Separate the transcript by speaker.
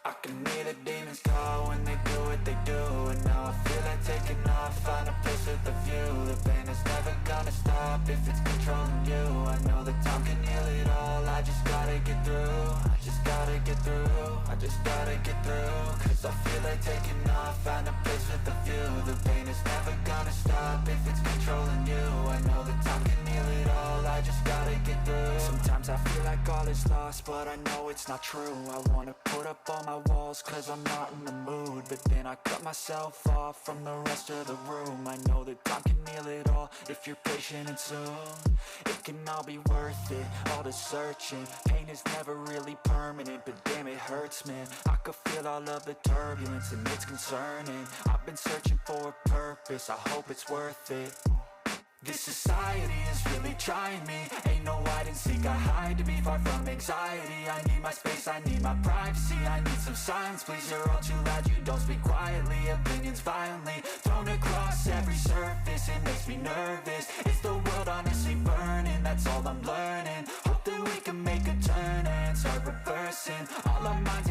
Speaker 1: I can hear the demons call when they do what they do. And now I feel like taking off, find a place with a view. The pain is never gonna stop if it's controlling you. I know that time can heal it all, I just gotta get through. I just gotta get through, I just gotta get through. Cause I feel like taking off, find a place with a view. The pain is never gonna stop if it's controlling you. I know that time can heal it all, I just gotta get through. Sometimes I feel like all is lost, but I know it's not true. I wanna put up all my walls cause I'm not in the mood, but then I cut myself off from the rest of the room. I know that time can heal it all if you're patient and soon it can all be worth it, all the searching. Pain is never really permanent, but damn it hurts, man. I could feel all of the turbulence and it's concerning. I've been searching for a purpose, I hope it's worth it. This society is really trying me. Ain't no hide and seek, I hide to be far from anxiety. I need my space, I need my privacy. I need some silence, please, you're all too loud. You don't speak quietly, opinions violently thrown across every surface. It makes me nervous, is the world honestly burning? That's all I'm learning. Hope that we can make a turn and start reversing all our minds